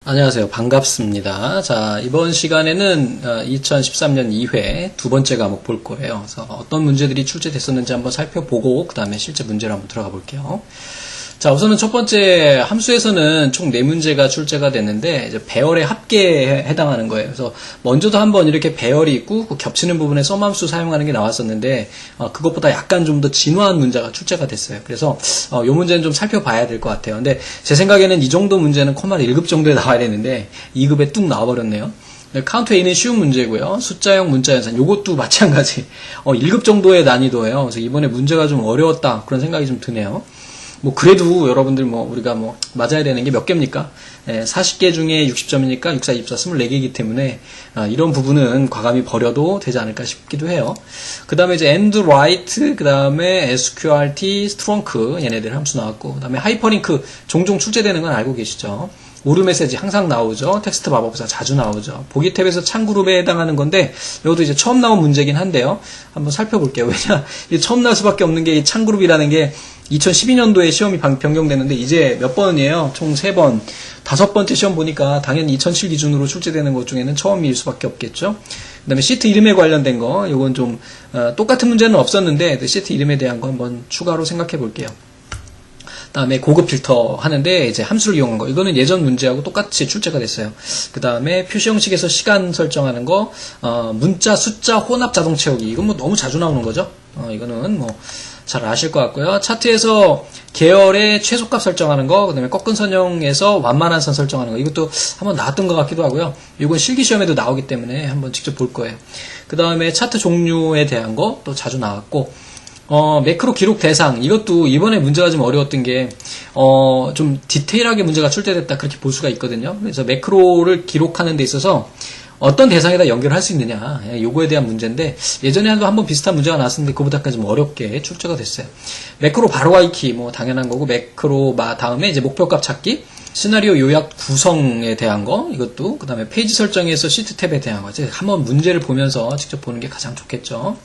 안녕하세요. 반갑습니다. 자, 이번 시간에는 2013년 2회 두 번째 과목 볼 거예요. 그래서 어떤 문제들이 출제됐었는지 한번 살펴보고 그 다음에 실제 문제로 한번 들어가 볼게요. 자, 우선은 첫 번째 함수에서는 총 4문제가 출제가 됐는데 이제 배열의 합계에 해당하는 거예요. 그래서 먼저도 한번 이렇게 배열이 있고 그 겹치는 부분에 썸함수 사용하는 게 나왔었는데 그것보다 약간 좀 더 진화한 문제가 출제가 됐어요. 그래서 이 문제는 좀 살펴봐야 될 것 같아요. 근데 제 생각에는 이 정도 문제는 콤마를 1급 정도에 나와야 되는데 2급에 뚝 나와버렸네요. 카운트 A는 쉬운 문제고요. 숫자형 문자 연산 요것도 마찬가지 1급 정도의 난이도예요. 그래서 이번에 문제가 좀 어려웠다 그런 생각이 좀 드네요. 뭐 그래도 여러분들 우리가 맞아야 되는 게 몇 개입니까? 40개 중에 60점이니까 6, 4, 24, 24개이기 때문에 이런 부분은 과감히 버려도 되지 않을까 싶기도 해요. 그 다음에 이제 end, write, 그 다음에 sqrt, trunk 얘네들 함수 나왔고 그 다음에 하이퍼링크 종종 출제되는 건 알고 계시죠? 오류 메시지 항상 나오죠. 텍스트 마법사 자주 나오죠. 보기 탭에서 창그룹에 해당하는 건데 이것도 이제 처음 나온 문제긴 한데요. 한번 살펴볼게요. 왜냐 이게 처음 나올 수밖에 없는 게 이 창그룹이라는 게 2012년도에 시험이 변경됐는데 이제 몇 번이에요? 총 3번. 5번째 시험 보니까 당연히 2007 기준으로 출제되는 것 중에는 처음일 수밖에 없겠죠. 그 다음에 시트 이름에 관련된 거 이건 좀 똑같은 문제는 없었는데 시트 이름에 대한 거 한번 추가로 생각해 볼게요. 다음에 고급 필터 하는데 이제 함수를 이용한 거 이거는 예전 문제하고 똑같이 출제가 됐어요. 그 다음에 표시 형식에서 시간 설정하는 거 문자 숫자 혼합 자동 채우기 이건 너무 자주 나오는 거죠. 이거는 잘 아실 것 같고요. 차트에서 계열의 최소값 설정하는 거, 그 다음에 꺾은 선형에서 완만한 선 설정하는 거, 이것도 한번 나왔던 것 같기도 하고요. 이건 실기시험에도 나오기 때문에 한번 직접 볼 거예요. 그 다음에 차트 종류에 대한 거 또 자주 나왔고, 매크로 기록 대상, 이것도 이번에 문제가 좀 어려웠던 게, 좀 디테일하게 문제가 출제됐다, 그렇게 볼 수가 있거든요. 그래서 매크로를 기록하는 데 있어서, 어떤 대상에다 연결할 수 있느냐 요거에 대한 문제인데 예전에 한번 비슷한 문제가 나왔었는데 그보다까지 좀 어렵게 출제가 됐어요. 매크로 바로 I키 당연한 거고 매크로 다음에 이제 목표값 찾기 시나리오 요약 구성에 대한 거 이것도 그 다음에 페이지 설정에서 시트 탭에 대한 거 이제 한번 문제를 보면서 직접 보는 게 가장 좋겠죠.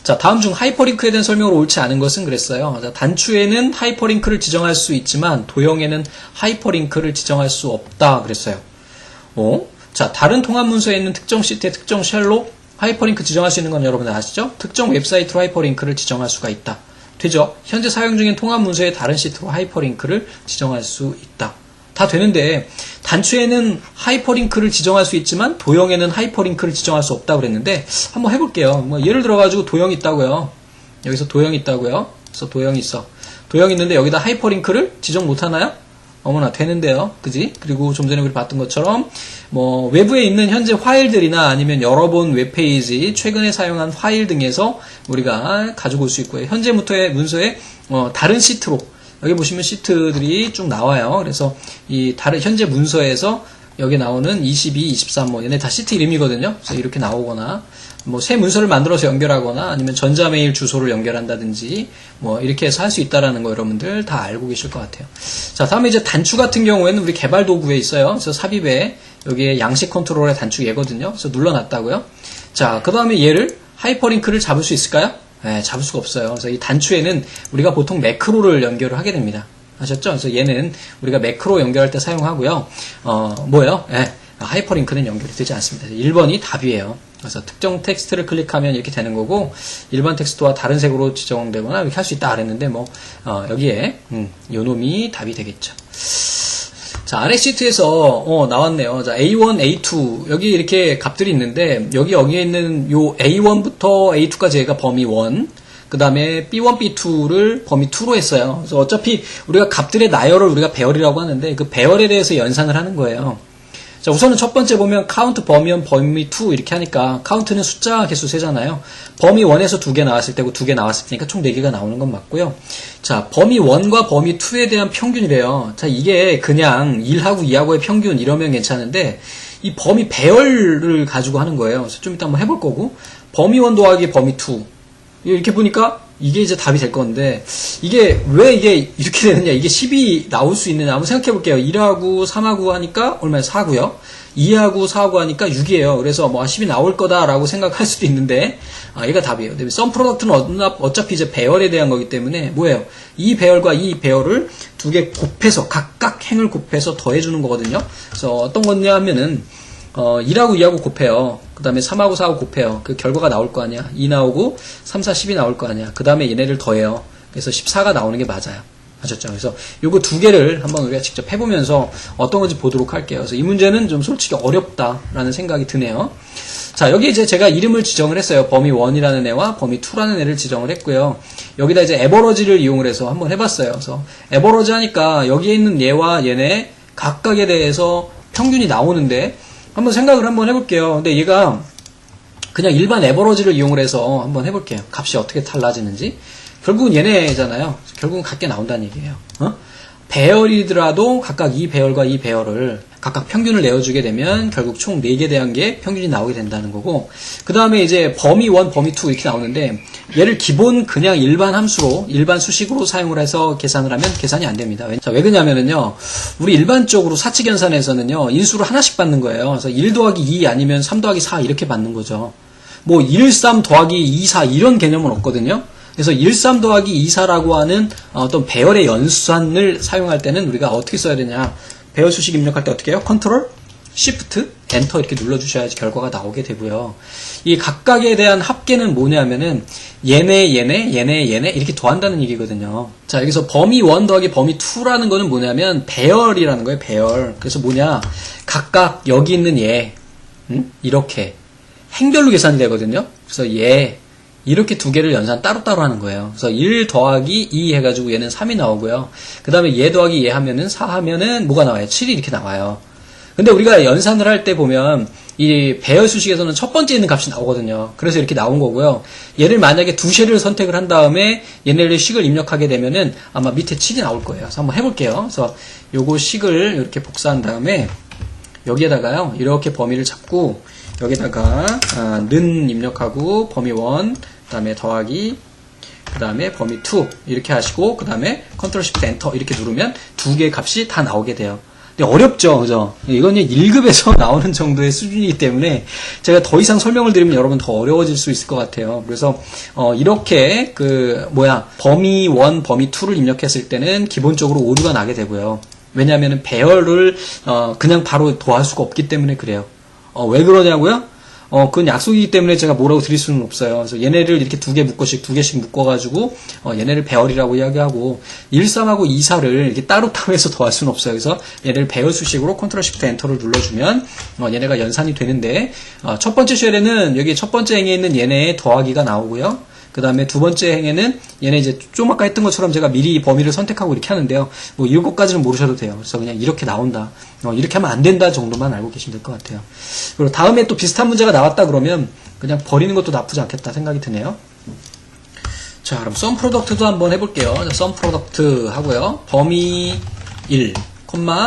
자, 다음 중 하이퍼링크에 대한 설명으로 옳지 않은 것은 그랬어요. 자, 단추에는 하이퍼링크를 지정할 수 있지만 도형에는 하이퍼링크를 지정할 수 없다 그랬어요. 자, 다른 통합 문서에 있는 특정 시트의 특정 쉘로 하이퍼링크 지정할 수 있는 건 여러분들 아시죠? 특정 웹사이트로 하이퍼링크를 지정할 수가 있다. 되죠? 현재 사용 중인 통합 문서의 다른 시트로 하이퍼링크를 지정할 수 있다. 다 되는데 단추에는 하이퍼링크를 지정할 수 있지만 도형에는 하이퍼링크를 지정할 수 없다 그랬는데 한번 해볼게요. 예를 들어가지고 도형이 있다고요. 여기서 도형이 있다고요. 그래서 도형이 있어. 도형이 있는데 여기다 하이퍼링크를 지정 못하나요? 어머나 되는데요. 그지? 그리고 좀 전에 우리 봤던 것처럼 외부에 있는 현재 파일들이나 아니면 여러 번 웹페이지, 최근에 사용한 파일 등에서 우리가 가지고 올 수 있고요. 현재 문서에 다른 시트로 여기 보시면 시트들이 쭉 나와요. 그래서 이 다른 현재 문서에서 여기 나오는 22, 23 얘네 다 시트 이름이거든요. 그래서 이렇게 나오거나 새 문서를 만들어서 연결하거나 아니면 전자메일 주소를 연결한다든지 이렇게 해서 할 수 있다라는 거 여러분들 다 알고 계실 것 같아요. 자, 다음에 이제 단추 같은 경우에는 우리 개발 도구에 있어요. 그래서 삽입에 여기에 양식 컨트롤의 단추 얘거든요. 그래서 눌러놨다고요. 자, 그 다음에 얘를 하이퍼링크를 잡을 수 있을까요? 네, 잡을 수가 없어요. 그래서 이 단추에는 우리가 보통 매크로를 연결을 하게 됩니다. 아셨죠? 그래서 얘는 우리가 매크로 연결할 때 사용하고요. 뭐예요? 네, 하이퍼링크는 연결이 되지 않습니다. 1번이 답이에요. 그래서 특정 텍스트를 클릭하면 이렇게 되는 거고 일반 텍스트와 다른 색으로 지정되거나 이렇게 할 수 있다 그랬는데 여기에 요놈이 답이 되겠죠. 자, 아래 시트에서 나왔네요. 자, A1, A2 여기 이렇게 값들이 있는데 여기에 있는 요 A1부터 A2까지 얘가 범위 1 그 다음에 B1, B2를 범위 2로 했어요. 그래서 어차피 우리가 값들의 나열을 우리가 배열이라고 하는데 그 배열에 대해서 연산을 하는 거예요. 자, 우선은 첫 번째 보면 카운트 범위1, 범위 2 이렇게 하니까 카운트는 숫자 개수 세잖아요. 범위 1에서 2개 나왔을 때고 2개 나왔을 테니까 총 4개가 나오는 건 맞고요. 자, 범위 1과 범위 2에 대한 평균이래요. 자, 이게 그냥 1하고 2하고의 평균 이러면 괜찮은데 이 범위 배열을 가지고 하는 거예요. 그래서 좀 이따 한번 해볼 거고 범위 1 더하기 범위 2 이렇게 보니까 이게 이제 답이 될 건데, 이게 왜 이게 이렇게 되느냐, 이게 10이 나올 수 있느냐, 한번 생각해 볼게요. 1하고 3하고 하니까 얼마야? 4고요. 2하고 4하고 하니까 6이에요. 그래서 뭐 10이 나올 거다라고 생각할 수도 있는데, 얘가 답이에요. 썸 프로덕트는 어차피 이제 배열에 대한 거기 때문에 뭐예요? 이 배열과 이 배열을 두 개 곱해서, 각각 행을 곱해서 더해주는 거거든요. 그래서 어떤 거냐 하면은, 1하고 2하고 곱해요. 그 다음에 3하고 4하고 곱해요. 그 결과가 나올 거 아니야. 2 나오고 3, 4, 10이 나올 거 아니야. 그 다음에 얘네를 더해요. 그래서 14가 나오는 게 맞아요. 아셨죠? 그래서 요거 두 개를 한번 우리가 직접 해보면서 어떤 건지 보도록 할게요. 그래서 이 문제는 좀 솔직히 어렵다라는 생각이 드네요. 자, 여기 이제 제가 이름을 지정을 했어요. 범위 1이라는 애와 범위 2라는 애를 지정을 했고요. 여기다 이제 에버러지를 이용을 해서 한번 해봤어요. 그래서 에버러지 하니까 여기에 있는 얘와 얘네 각각에 대해서 평균이 나오는데 한번 생각을 한번 해볼게요. 근데 얘가 그냥 일반 에버러지를 이용을 해서 한번 해볼게요. 값이 어떻게 달라지는지. 결국은 얘네잖아요. 결국은 같게 나온다는 얘기예요. 배열이더라도 각각 이 배열과 이 배열을 각각 평균을 내어주게 되면 결국 총 4개 대한 게 평균이 나오게 된다는 거고, 그 다음에 이제 범위 1, 범위 2 이렇게 나오는데 얘를 기본 그냥 일반 함수로, 일반 수식으로 사용을 해서 계산을 하면 계산이 안 됩니다. 자, 왜 그러냐면은요, 우리 일반적으로 사칙연산에서는요, 인수를 하나씩 받는 거예요. 그래서 1 더하기 2 아니면 3 더하기 4 이렇게 받는 거죠. 뭐 1, 3 더하기 2, 4 이런 개념은 없거든요. 그래서 1, 3 더하기 2, 4라고 하는 어떤 배열의 연산을 사용할 때는 우리가 어떻게 써야 되냐. 배열 수식 입력할 때 어떻게 해요? 컨트롤, 시프트, 엔터 이렇게 눌러주셔야지 결과가 나오게 되고요. 이 각각에 대한 합계는 뭐냐면은 얘네, 얘네, 얘네, 얘네 이렇게 더한다는 얘기거든요. 자, 여기서 범위 1 더하기 범위 2라는 거는 뭐냐면 배열이라는 거예요. 배열. 그래서 뭐냐. 각각 여기 있는 얘, 이렇게 행별로 계산이 되거든요. 그래서 얘, 이렇게 두 개를 연산 따로따로 하는 거예요. 그래서 1 더하기 2 해가지고 얘는 3이 나오고요. 그 다음에 얘 더하기 얘 하면은 4 하면은 뭐가 나와요? 7이 이렇게 나와요. 근데 우리가 연산을 할 때 보면 이 배열 수식에서는 첫 번째 있는 값이 나오거든요. 그래서 이렇게 나온 거고요. 얘를 만약에 두 쉐를 선택을 한 다음에 얘네를 식을 입력하게 되면은 아마 밑에 7이 나올 거예요. 그래서 한번 해볼게요. 그래서 요거 식을 이렇게 복사한 다음에 여기에다가요. 이렇게 범위를 잡고 여기다가 는 입력하고 범위 1, 그 다음에 더하기, 그 다음에 범위 2 이렇게 하시고 그 다음에 컨트롤 시프트 엔터 이렇게 누르면 두 개의 값이 다 나오게 돼요. 근데 어렵죠, 그죠? 이건 1급에서 나오는 정도의 수준이기 때문에 제가 더 이상 설명을 드리면 여러분 더 어려워질 수 있을 것 같아요. 그래서 이렇게 범위 1, 범위 2를 입력했을 때는 기본적으로 오류가 나게 되고요. 왜냐하면 배열을 그냥 바로 더할 수가 없기 때문에 그래요. 왜 그러냐고요? 그건 약속이기 때문에 제가 뭐라고 드릴 수는 없어요. 그래서 얘네를 이렇게 두 개씩 묶어가지고, 얘네를 배열이라고 이야기하고, 1, 3하고 2, 4를 이렇게 따로 해서 더할 수는 없어요. 그래서 얘네를 배열 수식으로 컨트롤 시프트 엔터를 눌러주면, 얘네가 연산이 되는데, 첫 번째 쉘에는 여기 첫 번째 행에 있는 얘네의 더하기가 나오고요. 그 다음에 두 번째 행에는 얘네 이제 좀 아까 했던 것처럼 제가 미리 범위를 선택하고 이렇게 하는데요. 뭐 이것까지는 모르셔도 돼요. 그래서 그냥 이렇게 나온다. 이렇게 하면 안 된다 정도만 알고 계시면 될 것 같아요. 그리고 다음에 또 비슷한 문제가 나왔다 그러면 그냥 버리는 것도 나쁘지 않겠다 생각이 드네요. 자, 그럼 썸 프로덕트도 한번 해볼게요. 썸 프로덕트 하고요. 범위 1,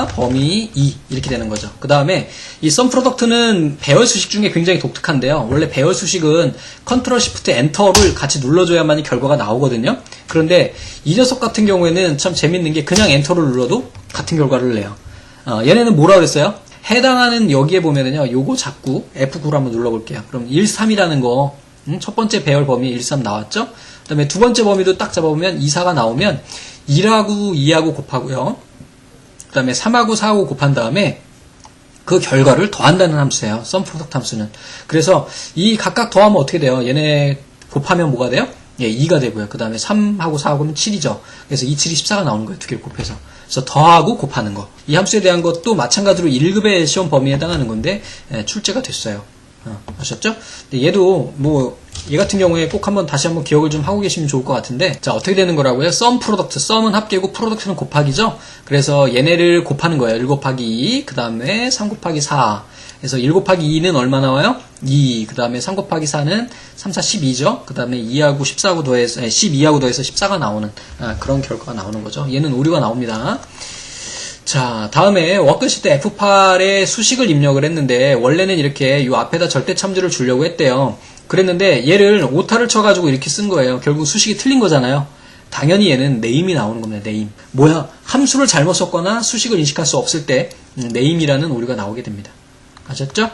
범위 2 이렇게 되는 거죠. 그 다음에 이 썸 프로덕트는 배열 수식 중에 굉장히 독특한데요. 원래 배열 수식은 컨트롤 시프트 엔터를 같이 눌러줘야만이 결과가 나오거든요. 그런데 이 녀석 같은 경우에는 참 재밌는 게 그냥 엔터를 눌러도 같은 결과를 내요. 얘네는 뭐라 그랬어요? 해당하는 여기에 보면은요, 요거 잡고 F9로 한번 눌러볼게요. 그럼 1, 3이라는 거, 첫 번째 배열 범위 1, 3 나왔죠? 그 다음에 두 번째 범위도 딱 잡아보면 2, 4가 나오면 1하고 2하고 곱하고요. 그 다음에 3하고 4하고 곱한 다음에 그 결과를 더한다는 함수예요. 썸 프로덕트 함수는. 그래서 이 각각 더하면 어떻게 돼요? 얘네 곱하면 뭐가 돼요? 예, 2가 되고요. 그 다음에 3하고 4하고는 7이죠. 그래서 2, 7이 14가 나오는 거예요. 두 개를 곱해서. 그래서 더하고 곱하는 거. 이 함수에 대한 것도 마찬가지로 1급의 시험 범위에 해당하는 건데 출제가 됐어요. 아셨죠? 근데 얘도 얘 같은 경우에 꼭 다시 한번 기억을 좀 하고 계시면 좋을 것 같은데, 자, 어떻게 되는 거라고요? 썸 프로덕트. 썸은 합계고 프로덕트는 곱하기죠? 그래서 얘네를 곱하는 거예요. 1 곱하기 2, 그 다음에 3 곱하기 4. 그래서 1 곱하기 2는 얼마 나와요? 2. 그 다음에 3 곱하기 4는 3, 4, 12죠? 그 다음에 2하고 14하고 더해서, 12하고 더해서 14가 나오는, 그런 결과가 나오는 거죠. 얘는 오류가 나옵니다. 자, 다음에 워크시트 F8에 수식을 입력을 했는데, 원래는 이렇게 요 앞에다 절대 참조를 주려고 했대요. 그랬는데 얘를 오타를 쳐가지고 이렇게 쓴 거예요. 결국 수식이 틀린 거잖아요. 당연히 얘는 네임이 나오는 겁니다. 네임. 뭐야? 함수를 잘못 썼거나 수식을 인식할 수 없을 때 네임이라는 오류가 나오게 됩니다. 아셨죠?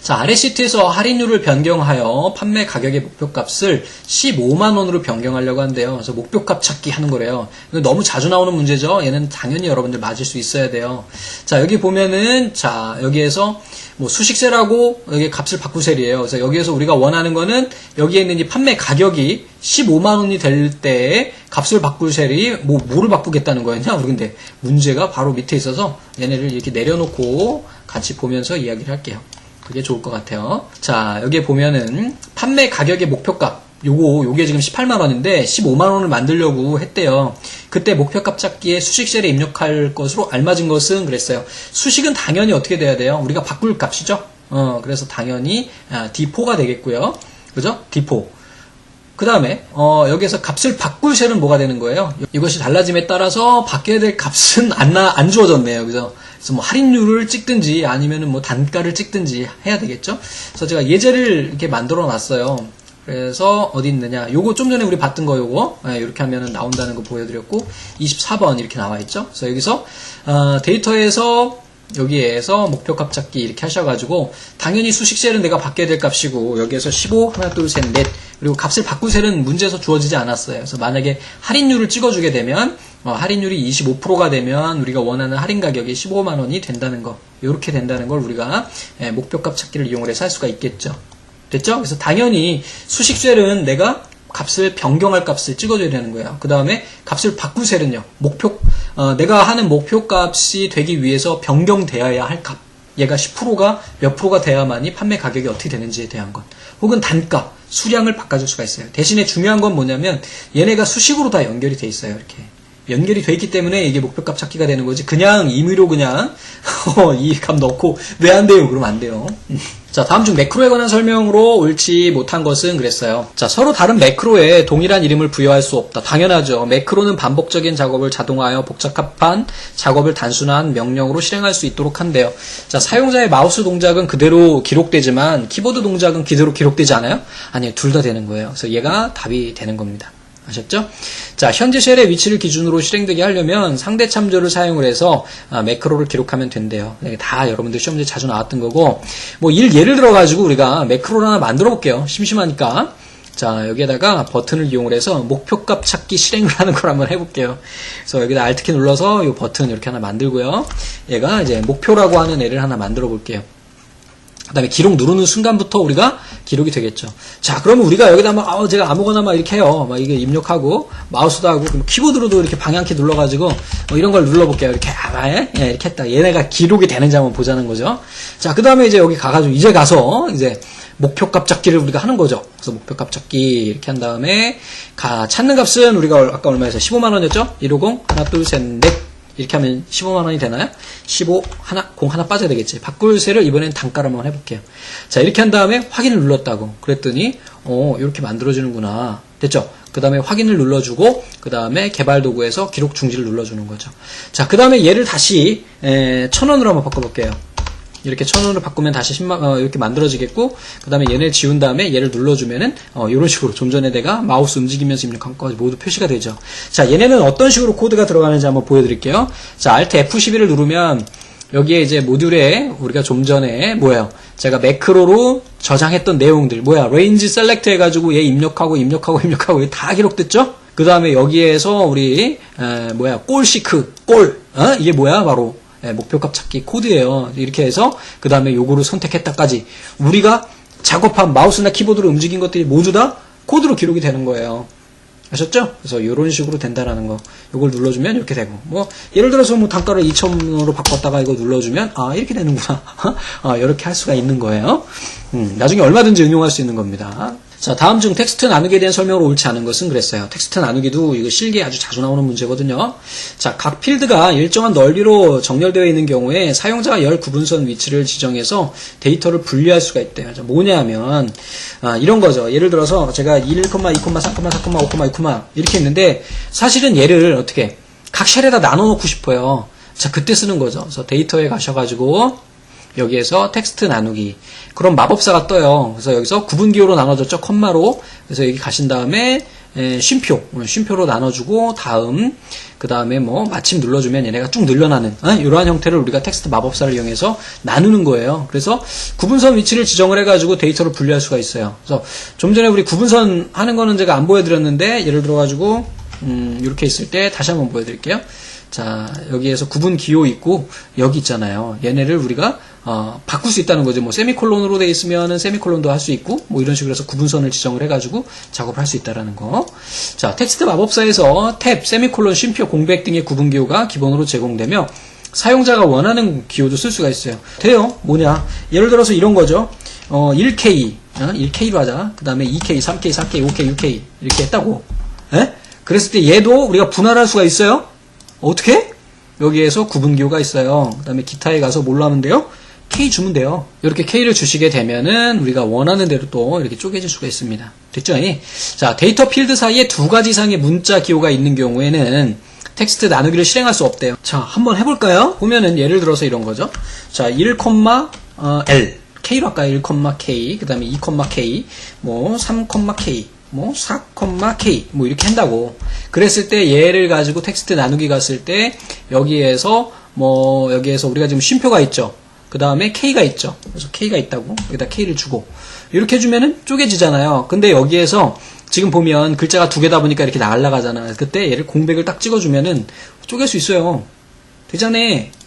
자, 아래 시트에서 할인율을 변경하여 판매 가격의 목표값을 15만원으로 변경하려고 한대요. 그래서 목표값 찾기 하는 거래요. 이거 너무 자주 나오는 문제죠? 얘는 당연히 여러분들 맞을 수 있어야 돼요. 자, 여기 보면은, 자, 여기에서 뭐 수식세라고 여기 값을 바꾸셀이에요. 그래서 여기에서 우리가 원하는 거는 여기에 있는 이 판매 가격이 15만원이 될 때에 값을 바꿀 셀이 뭐를 바꾸겠다는 거였냐? 우리 근데 문제가 바로 밑에 있어서 얘네를 이렇게 내려놓고 같이 보면서 이야기를 할게요. 그게 좋을 것 같아요. 자, 여기에 보면은 판매 가격의 목표값 요게 지금 18만원인데 15만원을 만들려고 했대요. 그때 목표값 찾기에 수식셀에 입력할 것으로 알맞은 것은 그랬어요. 수식은 당연히 어떻게 돼야 돼요? 우리가 바꿀 값이죠. 그래서 당연히 D4가 되겠고요. 그죠? D4. 그 다음에 여기에서 값을 바꿀 셀은 뭐가 되는 거예요? 이것이 달라짐에 따라서 바뀌어야 될 값은 안 주어졌네요. 그죠? 그래서 뭐 할인율을 찍든지 아니면은 뭐 단가를 찍든지 해야 되겠죠? 그래서 제가 예제를 이렇게 만들어 놨어요. 그래서 어디 있느냐? 요거 좀 전에 우리 봤던 거 요거 이렇게 하면은 나온다는 거 보여드렸고 24번 이렇게 나와 있죠. 그래서 여기서 데이터에서 여기에서 목표값 찾기 이렇게 하셔가지고 당연히 수식셀은 내가 바뀌어야 될 값이고 여기에서 15 하나 둘 셋 넷 그리고 값을 바꿀 셀은 문제에서 주어지지 않았어요. 그래서 만약에 할인율을 찍어주게 되면 할인율이 25%가 되면 우리가 원하는 할인 가격이 15만원이 된다는 거 이렇게 된다는 걸 우리가 목표값 찾기를 이용을 해서 할 수가 있겠죠. 됐죠? 그래서 당연히 수식셀은 내가 값을 변경할 값을 찍어줘야 되는 거예요. 그 다음에 값을 바꿀 셀은요. 내가 하는 목표값이 되기 위해서 변경되어야 할 값. 얘가 10%가 몇 프로가 돼야만이 판매 가격이 어떻게 되는지에 대한 것. 혹은 단가, 수량을 바꿔줄 수가 있어요. 대신에 중요한 건 뭐냐면 얘네가 수식으로 다 연결이 돼 있어요. 이렇게. 연결이 돼 있기 때문에 이게 목표값 찾기가 되는 거지. 그냥 임의로 그냥 이 값 넣고 왜 안 돼요? 그러면 안 돼요. 자, 다음 중 매크로에 관한 설명으로 옳지 못한 것은 그랬어요. 자, 서로 다른 매크로에 동일한 이름을 부여할 수 없다. 당연하죠. 매크로는 반복적인 작업을 자동화하여 복잡한 작업을 단순한 명령으로 실행할 수 있도록 한대요. 자, 사용자의 마우스 동작은 그대로 기록되지만 키보드 동작은 그대로 기록되지 않아요? 아니요, 둘 다 되는 거예요. 그래서 얘가 답이 되는 겁니다. 아셨죠? 자, 현재 쉘의 위치를 기준으로 실행되게 하려면 상대 참조를 사용을 해서 매크로를 기록하면 된대요. 다 여러분들 시험지에 자주 나왔던 거고 뭐 예를 들어 가지고 우리가 매크로를 하나 만들어 볼게요. 심심하니까. 자, 여기에다가 버튼을 이용을 해서 목표값 찾기 실행을 하는 걸 한번 해볼게요. 그래서 여기다 Alt키 눌러서 이 버튼 이렇게 하나 만들고요. 얘가 이제 목표라고 하는 애를 하나 만들어 볼게요. 그 다음에 기록 누르는 순간부터 우리가 기록이 되겠죠. 자, 그러면 우리가 여기다 막, 제가 아무거나 막 이렇게 해요. 막 이게 입력하고, 마우스도 하고, 키보드로도 이렇게 방향키 눌러가지고, 뭐 이런 걸 눌러볼게요. 이렇게, 이렇게 했다. 얘네가 기록이 되는지 한번 보자는 거죠. 자, 그 다음에 이제 여기 가가지고, 이제 목표값 찾기를 우리가 하는 거죠. 그래서 목표값 찾기 이렇게 한 다음에, 찾는 값은 우리가 아까 얼마였어요? 15만원이었죠? 150, 하나, 둘, 셋, 넷. 이렇게 하면 15만원이 되나요? 15, 공 하나 빠져야 되겠지. 바꿀 셀을 이번엔 단가로 한번 해볼게요. 자, 이렇게 한 다음에 확인을 눌렀다고. 그랬더니, 이렇게 만들어지는구나. 됐죠? 그 다음에 확인을 눌러주고, 그 다음에 개발 도구에서 기록 중지를 눌러주는 거죠. 자, 그 다음에 얘를 다시, 1000원으로 한번 바꿔볼게요. 이렇게 1000원으로 바꾸면 다시 이렇게 만들어지겠고, 그 다음에 얘를 지운 다음에 얘를 눌러주면은, 이런 식으로 좀 전에 내가 마우스 움직이면서 입력한 것까지 모두 표시가 되죠. 자, 얘네는 어떤 식으로 코드가 들어가는지 한번 보여드릴게요. 자, Alt F12를 누르면, 여기에 이제 모듈에 우리가 좀 전에, 제가 매크로로 저장했던 내용들, 레인지 셀렉트 해가지고 얘 입력하고 다 기록됐죠? 그 다음에 여기에서 우리, 골시크, 이게 바로, 목표값 찾기 코드예요. 이렇게 해서 그 다음에 요거를 선택했다까지 우리가 작업한 마우스나 키보드로 움직인 것들이 모두 다 코드로 기록이 되는 거예요. 아셨죠? 그래서 이런 식으로 된다라는 거. 요걸 눌러주면 이렇게 되고 예를 들어서 단가를 2,000원으로 바꿨다가 이거 눌러주면 이렇게 되는구나. 이렇게 할 수가 있는 거예요. 나중에 얼마든지 응용할 수 있는 겁니다. 자, 다음 중 텍스트 나누기에 대한 설명으로 옳지 않은 것은 그랬어요. 텍스트 나누기도 이거 실기에 아주 자주 나오는 문제거든요. 자, 각 필드가 일정한 넓이로 정렬되어 있는 경우에 사용자가 열 구분선 위치를 지정해서 데이터를 분리할 수가 있대요. 뭐냐면 이런 거죠. 예를 들어서 제가 1, 2, 3, 4, 5, 6 이렇게 있는데 사실은 얘를 어떻게 각 쉘에다 나눠 놓고 싶어요. 자, 그때 쓰는 거죠. 그래서 데이터에 가셔가지고 여기에서 텍스트 나누기. 그럼 마법사가 떠요. 그래서 여기서 구분기호로 나눠졌죠. 컴마로. 그래서 여기 가신 다음에 쉼표로 나눠주고 그 다음에 뭐 마침 눌러주면 얘네가 쭉 늘려나는 이러한 형태를 우리가 텍스트 마법사를 이용해서 나누는 거예요. 그래서 구분선 위치를 지정을 해가지고 데이터를 분리할 수가 있어요. 그래서 좀 전에 우리 구분선 하는 거는 제가 안 보여드렸는데 예를 들어가지고 이렇게 있을 때 다시 한번 보여드릴게요. 자, 여기에서 구분 기호 있고 여기 있잖아요. 얘네를 우리가 바꿀 수 있다는 거죠. 뭐 세미콜론으로 돼 있으면은 세미콜론도 할 수 있고 뭐 이런 식으로 해서 구분선을 지정을 해가지고 작업을 할 수 있다라는 거. 자, 텍스트 마법사에서 탭, 세미콜론, 쉼표, 공백 등의 구분 기호가 기본으로 제공되며 사용자가 원하는 기호도 쓸 수가 있어요. 돼요. 뭐냐? 예를 들어서 이런 거죠. 1K, 1K로 하자. 그 다음에 2K, 3K, 4K, 5K, 6K 이렇게 했다고. 에? 그랬을 때 얘도 우리가 분할할 수가 있어요. 어떻게? 여기에서 구분기호가 있어요. 그 다음에 기타에 가서 뭘로 하면 돼요? K 주면 돼요. 이렇게 K를 주시게 되면은 우리가 원하는 대로 또 이렇게 쪼개질 수가 있습니다. 됐죠? 자, 데이터 필드 사이에 두 가지 이상의 문자 기호가 있는 경우에는 텍스트 나누기를 실행할 수 없대요. 자, 한번 해볼까요? 보면은 예를 들어서 이런 거죠. 자, 1, L. K로 할까요? 1, K. 그 다음에 2, K. 뭐, 3, K. 뭐 4,K 뭐 이렇게 한다고. 그랬을 때 얘를 가지고 텍스트 나누기 갔을 때 여기에서 우리가 지금 쉼표가 있죠. 그 다음에 K가 있죠. 그래서 K가 있다고 여기다 K를 주고 이렇게 해주면은 쪼개지잖아요. 근데 여기에서 지금 보면 글자가 두 개다 보니까 이렇게 날아가잖아. 그때 얘를 공백을 딱 찍어주면은 쪼갤 수 있어요. 되잖아.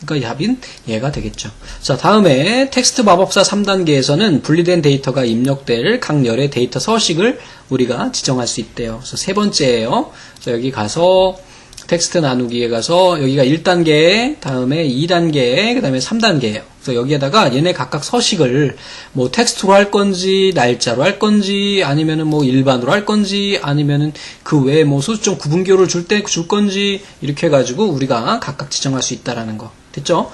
그러니까 답인 얘가 되겠죠. 자, 다음에 텍스트 마법사 3단계에서는 분리된 데이터가 입력될 각 열의 데이터 서식을 우리가 지정할 수 있대요. 그래서 세 번째예요. 자, 여기 가서 텍스트 나누기에 가서 여기가 1단계, 다음에 2단계, 그 다음에 3단계예요. 그래서 여기에다가 얘네 각각 서식을 뭐 텍스트로 할 건지, 날짜로 할 건지, 아니면은 뭐 일반으로 할 건지, 아니면은 그 외에 뭐 소수점 구분기호를 줄 건지, 이렇게 해가지고 우리가 각각 지정할 수 있다라는 거. 됐죠?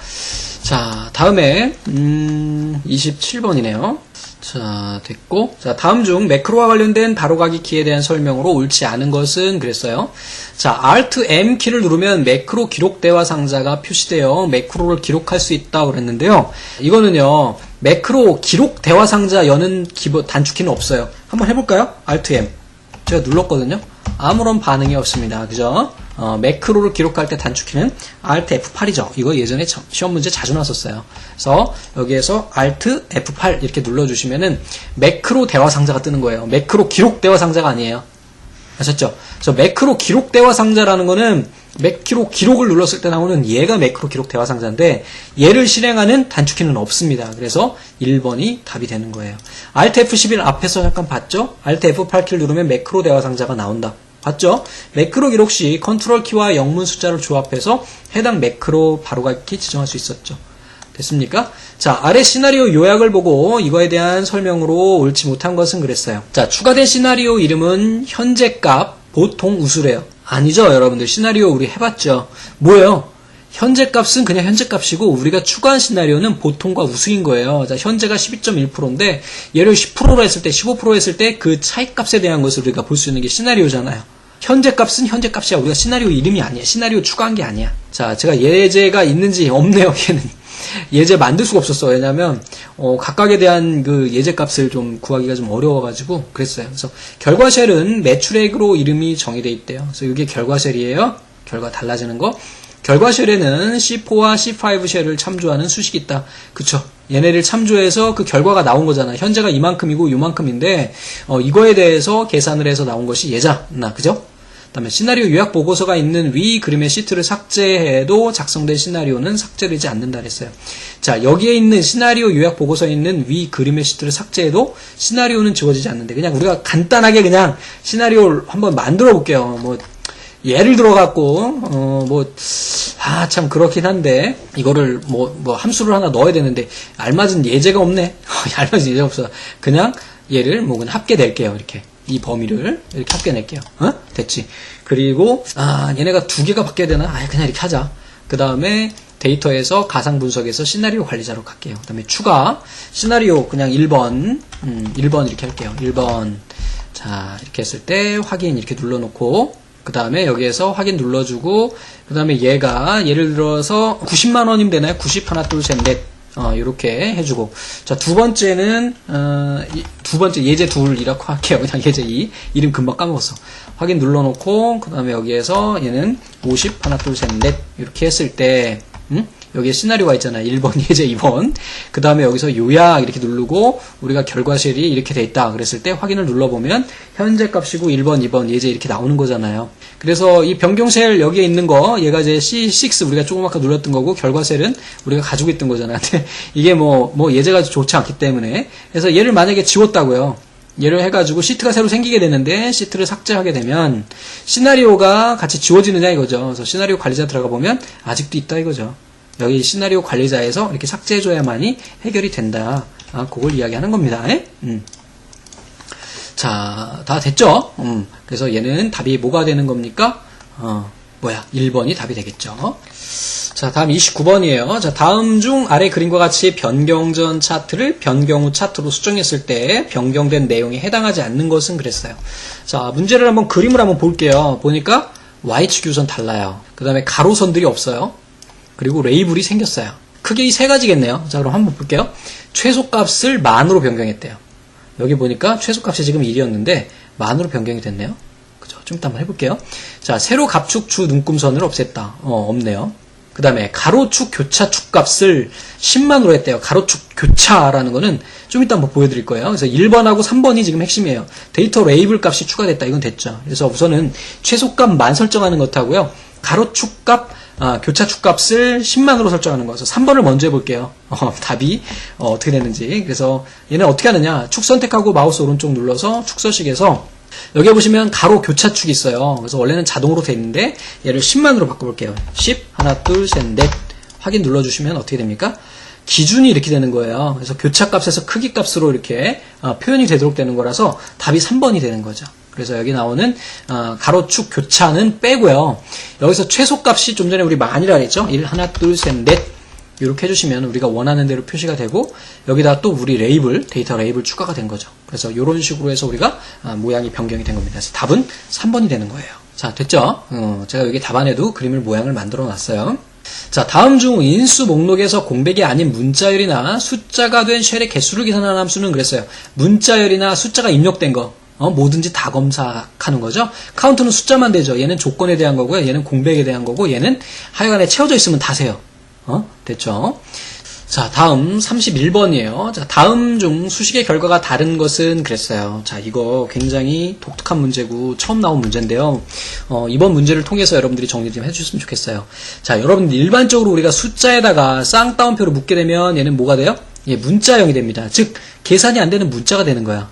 자, 다음에, 27번이네요. 자, 됐고. 자, 다음 중 매크로와 관련된 바로가기 키에 대한 설명으로 옳지 않은 것은 그랬어요. 자, Alt M 키를 누르면 매크로 기록 대화 상자가 표시되어 매크로를 기록할 수 있다고 그랬는데요. 이거는요, 매크로 기록 대화 상자 여는 기본 단축키는 없어요. 한번 해볼까요? Alt M. 제가 눌렀거든요. 아무런 반응이 없습니다. 그죠? 매크로를 기록할 때 단축키는 Alt F8이죠. 이거 예전에 시험 문제 자주 나왔었어요. 그래서 여기에서 Alt F8 이렇게 눌러주시면은 매크로 대화 상자가 뜨는 거예요. 매크로 기록 대화 상자가 아니에요. 아셨죠? 그래서 매크로 기록 대화 상자라는 거는 매크로 기록을 눌렀을 때 나오는 얘가 매크로 기록 대화 상자인데 얘를 실행하는 단축키는 없습니다. 그래서 1번이 답이 되는 거예요. Alt F11 앞에서 잠깐 봤죠? Alt F8키를 누르면 매크로 대화 상자가 나온다. 봤죠? 매크로 기록 시 컨트롤 키와 영문 숫자를 조합해서 해당 매크로 바로가기 지정할 수 있었죠. 됐습니까? 자, 아래 시나리오 요약을 보고 이거에 대한 설명으로 옳지 못한 것은 그랬어요. 자, 추가된 시나리오 이름은 현재 값 보통 우수래요. 아니죠, 여러분들. 시나리오 우리 해봤죠. 뭐예요? 현재 값은 그냥 현재 값이고 우리가 추가한 시나리오는 보통과 우수인 거예요. 자, 현재가 12.1%인데 얘를 10%로 했을 때, 15% 했을 때 그 차이 값에 대한 것을 우리가 볼 수 있는 게 시나리오잖아요. 현재 값은 현재 값이야. 우리가 시나리오 이름이 아니야. 시나리오 추가한 게 아니야. 자, 제가 예제가 있는지 없네요. 얘는 예제 만들 수가 없었어. 왜냐면 각각에 대한 그 예제 값을 좀 구하기가 좀 어려워가지고 그랬어요. 그래서 결과 쉘은 매출액으로 이름이 정의되어 있대요. 그래서 이게 결과 쉘이에요. 결과 달라지는 거. 결과 쉘에는 C4와 C5 쉘을 참조하는 수식이 있다. 그쵸? 얘네를 참조해서 그 결과가 나온 거잖아. 현재가 이만큼이고 요만큼인데 이거에 대해서 계산을 해서 나온 것이 얘잖아. 그죠? 그 다음에 시나리오 요약 보고서가 있는 위 그림의 시트를 삭제해도 작성된 시나리오는 삭제되지 않는다 그랬어요. 자, 여기에 있는 시나리오 요약 보고서에 있는 위 그림의 시트를 삭제해도 시나리오는 지워지지 않는데 그냥 우리가 간단하게 그냥 시나리오를 한번 만들어 볼게요. 뭐 예를 들어갖고 참 그렇긴 한데 이거를 뭐 함수를 하나 넣어야 되는데 알맞은 예제가 없네. 알맞은 예제가 없어. 그냥 얘를 그냥 합계 낼게요. 이렇게 이 범위를 이렇게 합계 낼게요. 됐지. 그리고 얘네가 두 개가 바뀌어야 되나? 그냥 이렇게 하자. 그 다음에 데이터에서 가상 분석에서 시나리오 관리자로 갈게요. 그 다음에 추가 시나리오 그냥 1번 1번 이렇게 할게요. 1번 자 이렇게 했을 때 확인 이렇게 눌러놓고 그 다음에 여기에서 확인 눌러주고 그 다음에 얘가 예를 들어서 90만 원이면 되나요? 90 하나 둘 셋 넷 이렇게 해주고. 자, 두 번째는, 두 번째 예제 둘이라고 할게요. 그냥 예제 2. 이름 금방 까먹었어. 확인 눌러놓고, 그 다음에 여기에서 얘는 50, 하나, 둘, 셋, 넷. 이렇게 했을 때, 여기에 시나리오가 있잖아요. 1번, 예제 2번. 그 다음에 여기서 요약 이렇게 누르고, 우리가 결과실이 이렇게 돼 있다. 그랬을 때 확인을 눌러보면, 현재 값이고 1번, 2번, 예제 이렇게 나오는 거잖아요. 그래서 이 변경셀 여기에 있는 거, 얘가 이제 C6 우리가 조금 아까 눌렀던 거고, 결과셀은 우리가 가지고 있던 거잖아요. 근데 이게 뭐 예제가 좋지 않기 때문에. 그래서 얘를 만약에 지웠다고요. 얘를 해가지고 시트가 새로 생기게 되는데, 시트를 삭제하게 되면, 시나리오가 같이 지워지느냐 이거죠. 그래서 시나리오 관리자 들어가 보면, 아직도 있다 이거죠. 여기 시나리오 관리자에서 이렇게 삭제해줘야만이 해결이 된다. 그걸 이야기하는 겁니다. 자, 다 됐죠? 그래서 얘는 답이 뭐가 되는 겁니까? 1번이 답이 되겠죠. 자, 다음 29번이에요. 자, 다음 중 아래 그림과 같이 변경 전 차트를 변경 후 차트로 수정했을 때 변경된 내용에 해당하지 않는 것은 그랬어요. 자, 문제를 한번 그림을 한번 볼게요. 보니까 Y축 유선 달라요. 그 다음에 가로선들이 없어요. 그리고 레이블이 생겼어요. 크게 이 세 가지겠네요. 자, 그럼 한번 볼게요. 최소값을 만으로 변경했대요. 여기 보니까 최소값이 지금 1이었는데 만으로 변경이 됐네요. 그죠? 좀 이따 한번 해볼게요. 자, 세로 갑축 주 눈금선을 없앴다. 없네요. 그 다음에 가로축 교차 축값을 10만으로 했대요. 가로축 교차라는 거는 좀 이따 한번 보여드릴 거예요. 그래서 1번하고 3번이 지금 핵심이에요. 데이터 레이블 값이 추가됐다. 이건 됐죠. 그래서 우선은 최소값 만 설정하는 것하고요. 가로축 값, 교차 축값을 10만으로 설정하는 거. 그래서 3번을 먼저 해볼게요. 답이 어떻게 되는지. 그래서 얘는 어떻게 하느냐. 축 선택하고 마우스 오른쪽 눌러서 축서식에서 여기 보시면 가로 교차축이 있어요. 그래서 원래는 자동으로 돼 있는데 얘를 10만으로 바꿔볼게요. 10, 하나, 둘, 셋, 넷. 확인 눌러주시면 어떻게 됩니까? 기준이 이렇게 되는 거예요. 그래서 교차값에서 크기 값으로 이렇게 표현이 되도록 되는 거라서 답이 3번이 되는 거죠. 그래서 여기 나오는 가로축 교차는 빼고요. 여기서 최소값이 좀 전에 우리 만이라 그랬죠. 1, 하나, 둘, 셋, 넷 이렇게 해주시면 우리가 원하는 대로 표시가 되고 여기다 또 우리 레이블, 데이터 레이블 추가가 된 거죠. 그래서 이런 식으로 해서 우리가 모양이 변경이 된 겁니다. 그래서 답은 3번이 되는 거예요. 자, 됐죠? 제가 여기 답안에도 그림을 모양을 만들어 놨어요. 자, 다음 중 인수 목록에서 공백이 아닌 문자열이나 숫자가 된 쉘의 개수를 계산하는 함수는 그랬어요. 문자열이나 숫자가 입력된 거 뭐든지 다 검사하는 거죠. 카운트는 숫자만 되죠. 얘는 조건에 대한 거고요. 얘는 공백에 대한 거고 얘는 하여간에 채워져 있으면 다 세요. 됐죠? 자, 다음 31번이에요. 자, 다음 중 수식의 결과가 다른 것은 그랬어요. 자, 이거 굉장히 독특한 문제고 처음 나온 문제인데요. 이번 문제를 통해서 여러분들이 정리 좀 해주셨으면 좋겠어요. 자, 여러분들 일반적으로 우리가 숫자에다가 쌍따옴표를 묶게 되면 얘는 뭐가 돼요? 예, 문자형이 됩니다. 즉, 계산이 안 되는 문자가 되는 거야.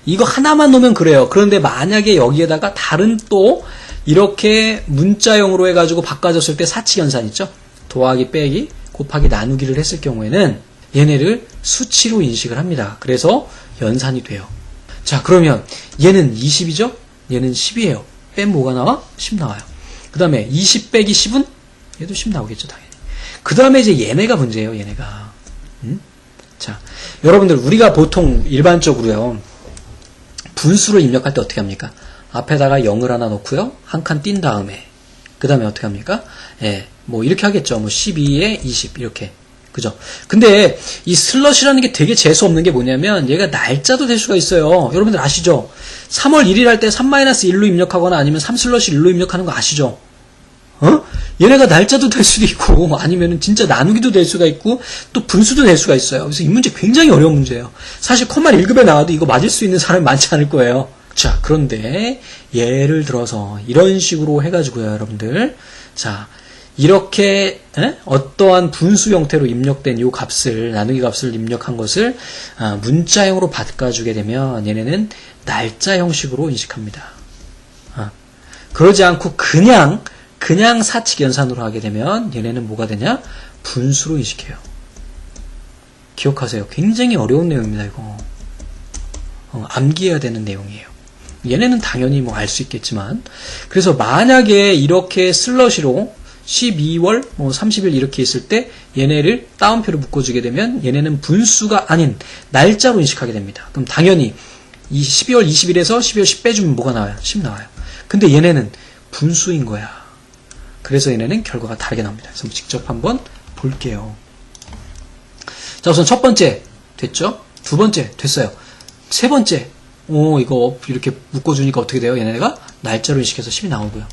이거 하나만 놓으면 그래요. 그런데 만약에 여기에다가 다른 또 이렇게 문자형으로 해가지고 바꿔줬을 때 사치연산 있죠? 더하기, 빼기, 곱하기, 나누기를 했을 경우에는 얘네를 수치로 인식을 합니다. 그래서 연산이 돼요. 자, 그러면 얘는 20이죠? 얘는 10이에요. 빼면 뭐가 나와? 10 나와요. 그 다음에 20 빼기 10은? 얘도 10 나오겠죠, 당연히. 그 다음에 이제 얘네가 문제예요, 얘네가. 자, 여러분들, 우리가 보통 일반적으로요, 분수를 입력할 때 어떻게 합니까? 앞에다가 0을 하나 넣고요, 한 칸 띈 다음에, 그 다음에 어떻게 합니까? 예, 뭐 이렇게 하겠죠. 뭐 12에 20 이렇게. 그죠? 근데 이 슬럿이라는 게 되게 재수없는 게 뭐냐면 얘가 날짜도 될 수가 있어요. 여러분들 아시죠? 3월 1일 할 때 3-1로 입력하거나 아니면 3슬럿이 1로 입력하는 거 아시죠? 얘네가 날짜도 될 수도 있고 아니면은 진짜 나누기도 될 수가 있고 또 분수도 될 수가 있어요. 그래서 이 문제 굉장히 어려운 문제예요. 사실 컴마 1급에 나와도 이거 맞을 수 있는 사람이 많지 않을 거예요. 자, 그런데 예를 들어서 이런 식으로 해가지고요, 여러분들. 자, 이렇게 어떠한 분수 형태로 입력된 요 값을, 나누기 값을 입력한 것을 문자형으로 바꿔주게 되면 얘네는 날짜 형식으로 인식합니다. 그러지 않고 그냥 사칙 연산으로 하게 되면 얘네는 뭐가 되냐? 분수로 인식해요. 기억하세요. 굉장히 어려운 내용입니다, 이거. 암기해야 되는 내용이에요. 얘네는 당연히 뭐 알 수 있겠지만, 그래서 만약에 이렇게 슬러시로 12월 30일 이렇게 있을 때 얘네를 따옴표로 묶어주게 되면 얘네는 분수가 아닌 날짜로 인식하게 됩니다. 그럼 당연히 12월 20일에서 12월 10 빼주면 뭐가 나와요? 10 나와요. 근데 얘네는 분수인 거야. 그래서 얘네는 결과가 다르게 나옵니다. 그래서 직접 한번 볼게요. 자, 우선 첫 번째 됐죠? 두 번째 됐어요. 세 번째, 이거 이렇게 묶어주니까 어떻게 돼요? 얘네가 날짜로 인식해서 10이 나오고요.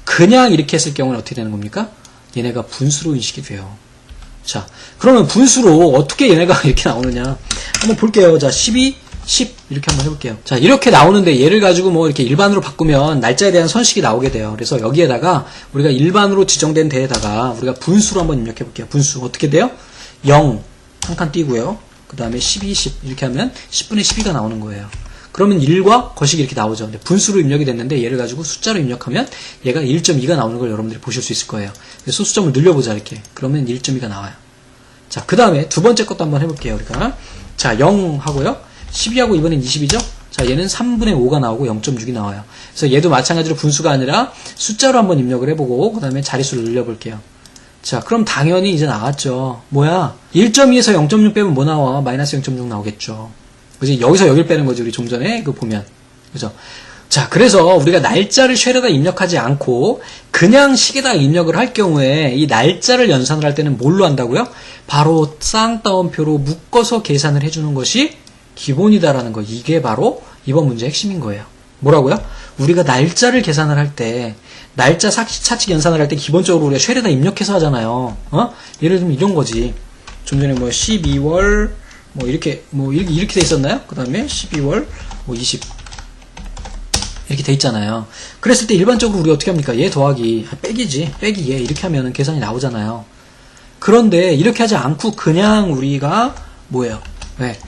그냥 이렇게 했을 경우는 어떻게 되는 겁니까? 얘네가 분수로 인식이 돼요. 자, 그러면 분수로 어떻게 얘네가 이렇게 나오느냐 한번 볼게요. 자, 12, 10 이렇게 한번 해볼게요. 자, 이렇게 나오는데 얘를 가지고 뭐 이렇게 일반으로 바꾸면 날짜에 대한 선식이 나오게 돼요. 그래서 여기에다가 우리가 일반으로 지정된 데에다가 우리가 분수로 한번 입력해 볼게요. 분수 어떻게 돼요? 0 한 칸 띄고요. 그 다음에 12, 10 이렇게 하면 10분의 12가 나오는 거예요. 그러면 1과 거식이 이렇게 나오죠. 근데 분수로 입력이 됐는데 얘를 가지고 숫자로 입력하면 얘가 1.2가 나오는 걸 여러분들이 보실 수 있을 거예요. 소수점을 늘려보자 이렇게. 그러면 1.2가 나와요. 자, 그 다음에 두 번째 것도 한번 해볼게요. 우리가 자, 0 하고요. 12하고 이번엔 20이죠? 자, 얘는 3분의 5가 나오고 0.6이 나와요. 그래서 얘도 마찬가지로 분수가 아니라 숫자로 한번 입력을 해보고 그 다음에 자릿수를 늘려볼게요. 자, 그럼 당연히 이제 나왔죠. 뭐야? 1.2에서 0.6 빼면 뭐 나와? 마이너스 0.6 나오겠죠. 그지? 여기서 여길 빼는 거지, 우리 좀 전에 그 보면. 그죠? 자, 그래서 우리가 날짜를 쉘에다 입력하지 않고 그냥 식에다 입력을 할 경우에 이 날짜를 연산을 할 때는 뭘로 한다고요? 바로 쌍따옴표로 묶어서 계산을 해주는 것이 기본이다라는 거. 이게 바로 이번 문제의 핵심인 거예요. 뭐라고요? 우리가 날짜를 계산을 할 때, 날짜 차칙 연산을 할 때 기본적으로 우리가 쉘에다 입력해서 하잖아요. 예를 들면 이런 거지. 좀 전에 뭐 12월 이렇게 돼 있었나요? 그 다음에 12월 20 이렇게 돼 있잖아요. 그랬을 때 일반적으로 우리 어떻게 합니까? 얘 더하기 빼기지. 빼기 얘 이렇게 하면 계산이 나오잖아요. 그런데 이렇게 하지 않고 그냥 우리가 뭐예요? 왜?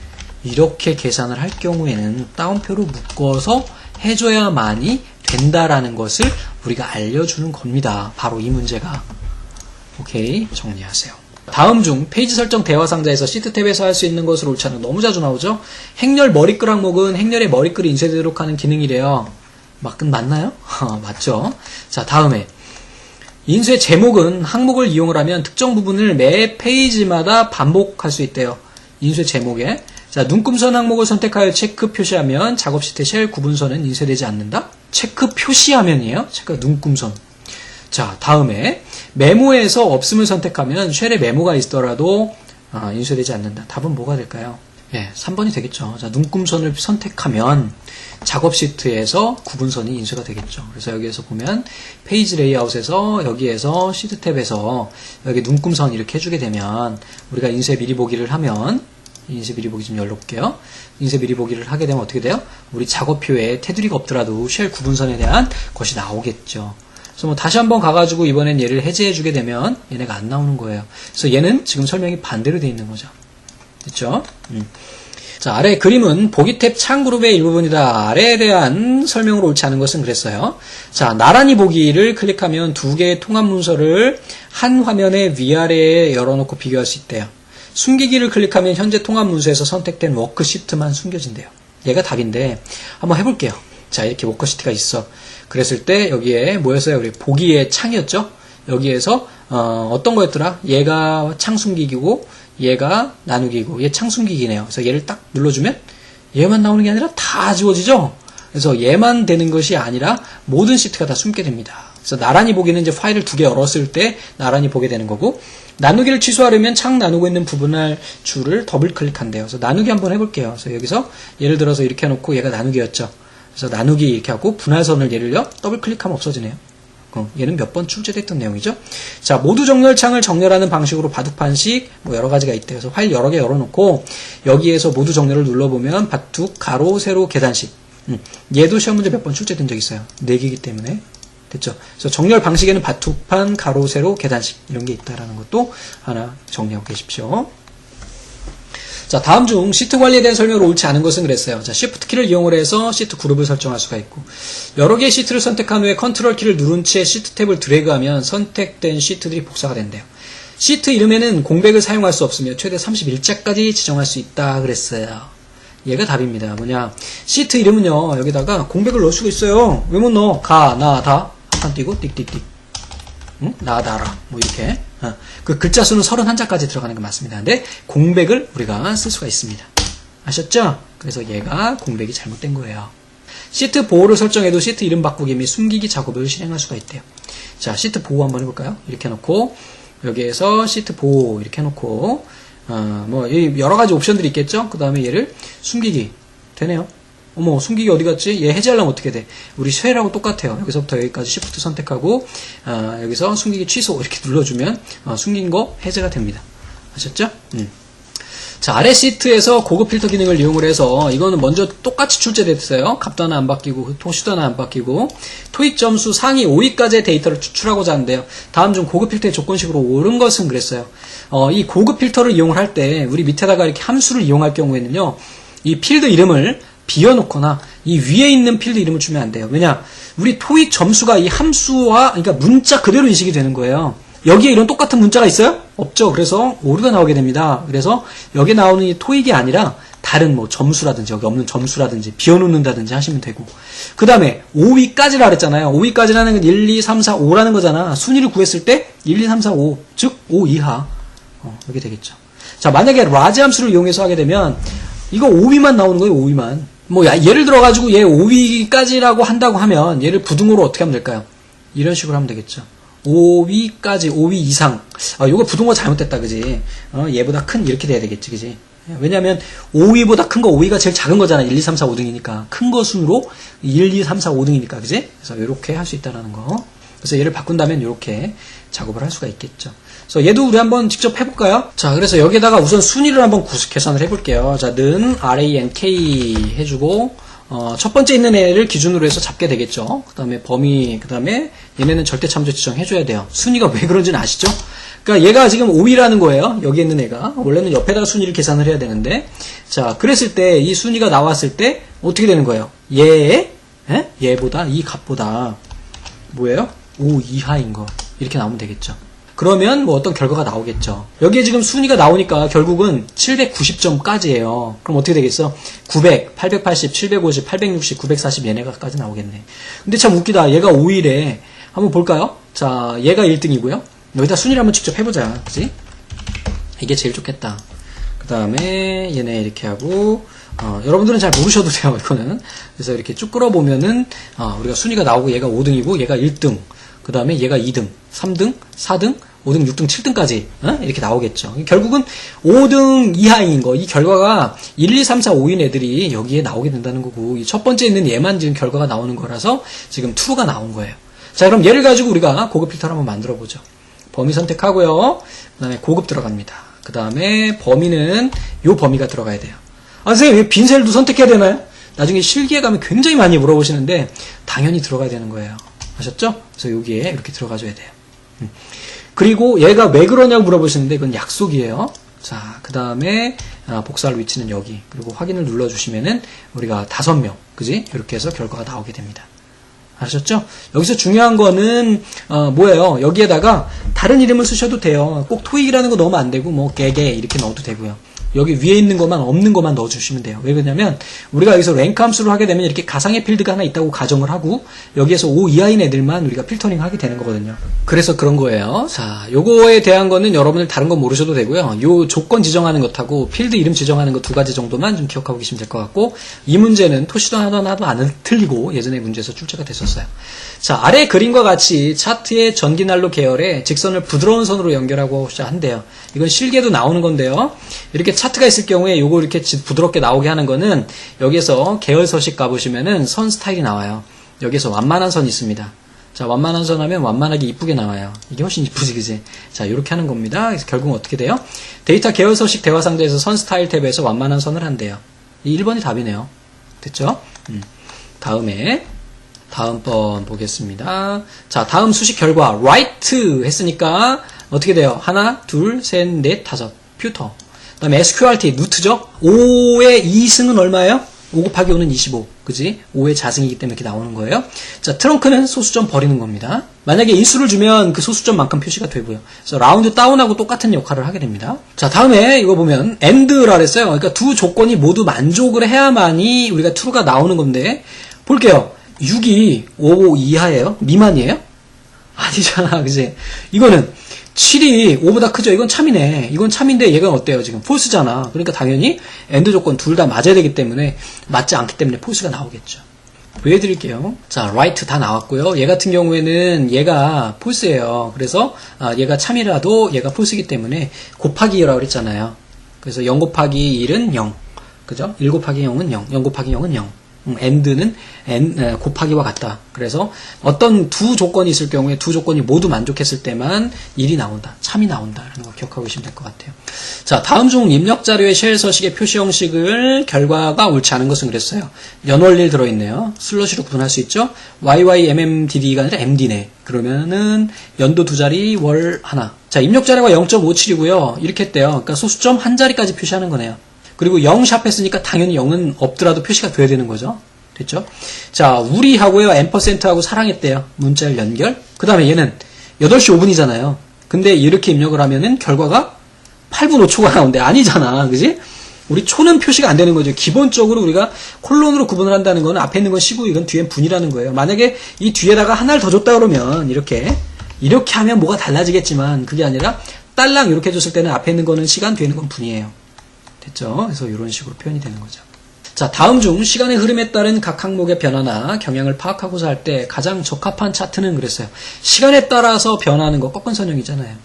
이렇게 계산을 할 경우에는 따옴표로 묶어서 해줘야만이 된다라는 것을 우리가 알려주는 겁니다. 바로 이 문제가. 오케이, 정리하세요. 다음 중 페이지 설정 대화 상자에서 시트 탭에서 할 수 있는 것으로 옳지 않은 거 너무 자주 나오죠? 행렬 머리글 항목은 행렬의 머리글이 인쇄되도록 하는 기능이래요. 맞나요? 맞죠? 자, 다음에 인쇄 제목은 항목을 이용을 하면 특정 부분을 매 페이지마다 반복할 수 있대요. 인쇄 제목에. 자, 눈금선 항목을 선택하여 체크 표시하면 작업 시트 쉘 구분선은 인쇄되지 않는다? 체크 표시하면이에요. 체크 눈금선. 자, 다음에 메모에서 없음을 선택하면 쉘에 메모가 있더라도 인쇄되지 않는다. 답은 뭐가 될까요? 예, 3번이 되겠죠. 자, 눈금선을 선택하면 작업 시트에서 구분선이 인쇄가 되겠죠. 그래서 여기에서 보면 페이지 레이아웃에서 여기에서 시트 탭에서 여기 눈금선 이렇게 해주게 되면 우리가 인쇄 미리 보기를 하면 인쇄 미리 보기 좀 열어볼게요. 인쇄 미리 보기를 하게 되면 어떻게 돼요? 우리 작업표에 테두리가 없더라도 쉘 구분선에 대한 것이 나오겠죠. 그래서 뭐 다시 한번 가가지고 이번엔 얘를 해제해주게 되면 얘네가 안 나오는 거예요. 그래서 얘는 지금 설명이 반대로 되어 있는 거죠. 됐죠? 자, 아래 그림은 보기 탭 창 그룹의 일부분이다. 아래에 대한 설명으로 옳지 않은 것은 그랬어요. 자, 나란히 보기를 클릭하면 두 개의 통합 문서를 한 화면에 위아래에 열어놓고 비교할 수 있대요. 숨기기를 클릭하면 현재 통합 문서에서 선택된 워크시트만 숨겨진대요. 얘가 답인데 한번 해볼게요. 자, 이렇게 워크시트가 있어. 그랬을 때 여기에 뭐였어요? 우리 보기의 창이었죠? 여기에서 어떤 거였더라? 얘가 창 숨기기고 얘가 나누기고 얘 창 숨기기네요. 그래서 얘를 딱 눌러주면 얘만 나오는 게 아니라 다 지워지죠? 그래서 얘만 되는 것이 아니라 모든 시트가 다 숨게 됩니다. 그래서 나란히 보기는 이제 파일을 두 개 열었을 때 나란히 보게 되는 거고, 나누기를 취소하려면 창 나누고 있는 부분할 줄을 더블 클릭한대요. 그래서 나누기 한번 해볼게요. 그래서 여기서 예를 들어서 이렇게 해놓고 얘가 나누기였죠. 그래서 나누기 이렇게 하고 분할선을 얘를요 더블 클릭하면 없어지네요. 얘는 몇 번 출제됐던 내용이죠. 자, 모두 정렬창을 정렬하는 방식으로 바둑판식 뭐 여러 가지가 있대요. 그래서 파일 여러 개 열어놓고 여기에서 모두 정렬을 눌러보면 바둑 가로 세로 계단식. 얘도 시험 문제 몇 번 출제된 적 있어요. 4개이기 때문에. 됐죠? 그래서 정렬 방식에는 바둑판 가로 세로 계단식 이런 게 있다라는 것도 하나 정리하고 계십시오. 자, 다음 중 시트 관리에 대한 설명을 옳지 않은 것은 그랬어요. 자, Shift 키를 이용을 해서 시트 그룹을 설정할 수가 있고, 여러 개의 시트를 선택한 후에 컨트롤 키를 누른 채 시트 탭을 드래그하면 선택된 시트들이 복사가 된대요. 시트 이름에는 공백을 사용할 수 없으며 최대 31자까지 지정할 수 있다 그랬어요. 얘가 답입니다. 뭐냐, 시트 이름은요 여기다가 공백을 넣을 수가 있어요. 왜 못 넣어? 가, 나, 다 한 칸 띄고 띡띡띡, 응? 나, 다라 뭐 이렇게. 그 글자 수는 31자까지 들어가는 게 맞습니다. 근데 공백을 우리가 쓸 수가 있습니다. 아셨죠? 그래서 얘가 공백이 잘못된 거예요. 시트 보호를 설정해도 시트 이름 바꾸기 및 숨기기 작업을 실행할 수가 있대요. 자, 시트 보호 한번 해볼까요? 이렇게 해놓고 여기에서 시트 보호 이렇게 해놓고 뭐 여러 가지 옵션들이 있겠죠. 그 다음에 얘를 숨기기 되네요. 어머, 숨기기 어디 갔지? 얘 해제하려면 어떻게 돼? 우리 쉘하고 똑같아요. 여기서부터 여기까지 Shift 선택하고 여기서 숨기기 취소 이렇게 눌러주면 숨긴 거 해제가 됩니다. 아셨죠? 자, 아래 시트에서 고급 필터 기능을 이용을 해서 이거는 먼저 똑같이 출제됐어요. 값도 하나 안 바뀌고 토시도 하나 안 바뀌고 토익 점수 상위 5위까지의 데이터를 추출하고자 하는데요. 다음 중 고급 필터의 조건식으로 옳은 것은 그랬어요. 이 고급 필터를 이용을 할 때 우리 밑에다가 이렇게 함수를 이용할 경우에는요. 이 필드 이름을 비워놓거나 이 위에 있는 필드 이름을 주면 안 돼요. 왜냐? 우리 토익 점수가 이 함수와 그러니까 문자 그대로 인식이 되는 거예요. 여기에 이런 똑같은 문자가 있어요? 없죠. 그래서 오류가 나오게 됩니다. 그래서 여기 나오는 이 토익이 아니라 다른 뭐 점수라든지 여기 없는 점수라든지 비워놓는다든지 하시면 되고 그 다음에 5위까지라 그랬잖아요. 5위까지라는 건 1, 2, 3, 4, 5라는 거잖아. 순위를 구했을 때 1, 2, 3, 4, 5 즉 5 이하 이렇게 되겠죠. 자, 만약에 라지 함수를 이용해서 하게 되면 이거 5위만 나오는 거예요. 5위만. 뭐 예를 들어가지고 얘 5위까지라고 한다고 하면 얘를 부등호로 어떻게 하면 될까요? 이런 식으로 하면 되겠죠. 5위까지 5위 이상 요거 부등호 잘못됐다 그지? 얘보다 큰 이렇게 돼야 되겠지 그지? 왜냐면 5위보다 큰 거 5위가 제일 작은 거잖아. 1, 2, 3, 4, 5등이니까 큰 거 순으로 1, 2, 3, 4, 5등이니까 그지? 그래서 이렇게 할 수 있다라는 거. 그래서 얘를 바꾼다면 이렇게 작업을 할 수가 있겠죠. 그래서 얘도 우리 한번 직접 해볼까요? 자, 그래서 여기다가 우선 순위를 한번 계산을 해볼게요. 자, 는 rank 해주고 첫 번째 있는 애를 기준으로 해서 잡게 되겠죠. 그 다음에 범위, 그 다음에 얘네는 절대 참조 지정해줘야 돼요. 순위가 왜 그런지는 아시죠? 그러니까 얘가 지금 5위라는 거예요. 여기 있는 애가. 원래는 옆에다가 순위를 계산을 해야 되는데. 자, 그랬을 때 이 순위가 나왔을 때 어떻게 되는 거예요? 얘보다, 이 값보다 뭐예요? 5 이하인 거. 이렇게 나오면 되겠죠. 그러면 뭐 어떤 결과가 나오겠죠. 여기에 지금 순위가 나오니까 결국은 790점까지예요. 그럼 어떻게 되겠어? 900, 880, 750, 860, 940 얘네가까지 나오겠네. 근데 참 웃기다. 얘가 5위래. 한번 볼까요? 자, 얘가 1등이고요. 여기다 순위를 한번 직접 해보자. 그치? 이게 제일 좋겠다. 그 다음에 얘네 이렇게 하고 여러분들은 잘 모르셔도 돼요. 이거는. 그래서 이렇게 쭉 끌어보면은 우리가 순위가 나오고 얘가 5등이고 얘가 1등. 그 다음에 얘가 2등, 3등, 4등, 5등, 6등, 7등까지 이렇게 나오겠죠. 결국은 5등 이하인 거, 이 결과가 1, 2, 3, 4, 5인 애들이 여기에 나오게 된다는 거고 이 첫 번째 있는 얘만 지금 결과가 나오는 거라서 지금 true가 나온 거예요. 자, 그럼 얘를 가지고 우리가 고급 필터를 한번 만들어 보죠. 범위 선택하고요. 그 다음에 고급 들어갑니다. 그 다음에 범위는 요 범위가 들어가야 돼요. 선생님, 왜 빈셀도 선택해야 되나요? 나중에 실기에 가면 굉장히 많이 물어보시는데 당연히 들어가야 되는 거예요. 아셨죠? 그래서 여기에 이렇게 들어가줘야 돼요. 그리고 얘가 왜 그러냐고 물어보시는데 그건 약속이에요. 자, 그 다음에 복사할 위치는 여기. 그리고 확인을 눌러주시면은 우리가 5명, 그지? 이렇게 해서 결과가 나오게 됩니다. 아셨죠? 여기서 중요한 거는 뭐예요? 여기에다가 다른 이름을 쓰셔도 돼요. 꼭 토익이라는 거 넣으면 안 되고 뭐 개개 이렇게 넣어도 되고요. 여기 위에 있는 것만 없는 것만 넣어주시면 돼요. 왜 그러냐면 우리가 여기서 랭크 함수를 하게 되면 이렇게 가상의 필드가 하나 있다고 가정을 하고 여기에서 5 이하인 애들만 우리가 필터링 하게 되는 거거든요. 그래서 그런 거예요. 자, 요거에 대한 거는 여러분들 다른 건 모르셔도 되고요. 요 조건 지정하는 것하고 필드 이름 지정하는 것 2가지 정도만 좀 기억하고 계시면 될 것 같고 이 문제는 토시도 하나도 안 틀리고 예전에 문제에서 출제가 됐었어요. 자, 아래 그림과 같이 차트의 전기난로 계열에 직선을 부드러운 선으로 연결하고자 한대요. 이건 실계도 나오는 건데요. 이렇게 차트가 있을 경우에 요거 이렇게 부드럽게 나오게 하는 거는 여기에서 계열 서식 가보시면은 선 스타일이 나와요. 여기에서 완만한 선이 있습니다. 자, 완만한 선 하면 완만하게 이쁘게 나와요. 이게 훨씬 이쁘지, 그지? 자, 이렇게 하는 겁니다. 그래서 결국은 어떻게 돼요? 데이터 계열 서식 대화 상자에서 선 스타일 탭에서 완만한 선을 한대요. 이 1번이 답이네요. 됐죠? 다음 번 보겠습니다. 자, 다음 수식 결과 write 했으니까 어떻게 돼요? 하나, 둘, 셋, 넷, 다섯. 퓨터. 그 다음에 sqrt, 루트죠? 5의 2승은 얼마예요? 5 곱하기 5는 25. 그지? 5의 자승이기 때문에 이렇게 나오는 거예요. 자, 트렁크는 소수점 버리는 겁니다. 만약에 인수를 주면 그 소수점만큼 표시가 되고요. 그래서 라운드 다운하고 똑같은 역할을 하게 됩니다. 자, 다음에 이거 보면 and라 그랬어요. 그러니까 두 조건이 모두 만족을 해야만이 우리가 true가 나오는 건데 볼게요. 6이 5 이하예요? 미만이에요? 아니잖아, 그지? 이거는 7이 5보다 크죠? 이건 참이네. 이건 참인데 얘가 어때요? 지금 폴스잖아. 그러니까 당연히 엔드 조건 둘 다 맞아야 되기 때문에 맞지 않기 때문에 폴스가 나오겠죠. 보여드릴게요. 자, right 다 나왔고요. 얘 같은 경우에는 얘가 폴스예요. 그래서 얘가 참이라도 얘가 폴스이기 때문에 곱하기라고 그랬잖아요. 그래서 0 곱하기 1은 0. 그죠? 1 곱하기 0은 0. 0 곱하기 0은 0. and는 n 곱하기와 같다. 그래서 어떤 두 조건이 있을 경우에 두 조건이 모두 만족했을 때만 1이 나온다. 참이 나온다라는 거 기억하고 계시면 될 것 같아요. 자, 다음 중 입력 자료의 쉘 서식의 표시 형식을 결과가 옳지 않은 것은 그랬어요. 연월일 들어있네요. 슬러시로 구분할 수 있죠. YYMMDD가 아니라 MD네. 그러면은 연도 두 자리, 월 하나. 자, 입력 자료가 0.57이고요. 이렇게 했대요. 그러니까 소수점 한 자리까지 표시하는 거네요. 그리고 0샵 했으니까 당연히 0은 없더라도 표시가 돼야 되는 거죠. 됐죠? 자, 우리하고요, 앰퍼센트하고 사랑했대요. 문자열 연결. 그 다음에 얘는 8시 5분이잖아요. 근데 이렇게 입력을 하면은 결과가 8분 5초가 나오는데 아니잖아. 그지? 우리 초는 표시가 안 되는 거죠. 기본적으로 우리가 콜론으로 구분을 한다는 거는 앞에 있는 건 시고 이건 뒤엔 분이라는 거예요. 만약에 이 뒤에다가 하나를 더 줬다 그러면 이렇게 하면 뭐가 달라지겠지만 그게 아니라 딸랑 이렇게 줬을 때는 앞에 있는 거는 시간, 뒤에 있는 건 분이에요. 됐죠? 그래서 이런 식으로 표현이 되는 거죠. 자, 다음 중 시간의 흐름에 따른 각 항목의 변화나 경향을 파악하고자 할 때 가장 적합한 차트는 그랬어요. 시간에 따라서 변하는 거 꺾은 선형이잖아요.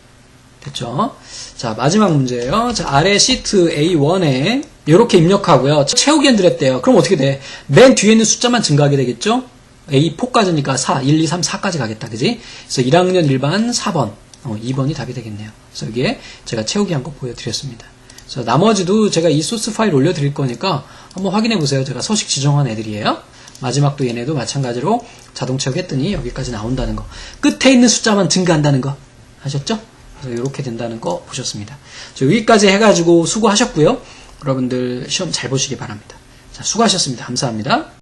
됐죠? 자, 마지막 문제예요. 자, 아래 시트 A1에 이렇게 입력하고요. 채우기 드렸대요. 그럼 어떻게 돼? 맨 뒤에 있는 숫자만 증가하게 되겠죠? A4까지니까 4, 1, 2, 3, 4까지 가겠다. 그지? 그래서 1학년 1반 4번, 2번이 답이 되겠네요. 그래서 여기에 제가 채우기 한 거 보여드렸습니다. 자, 나머지도 제가 이 소스 파일 올려드릴 거니까 한번 확인해 보세요. 제가 서식 지정한 애들이에요. 마지막도 얘네도 마찬가지로 자동 채우겠더니 여기까지 나온다는 거. 끝에 있는 숫자만 증가한다는 거. 아셨죠? 그래서 이렇게 된다는 거 보셨습니다. 자, 여기까지 해가지고 수고하셨고요. 여러분들 시험 잘 보시기 바랍니다. 자, 수고하셨습니다. 감사합니다.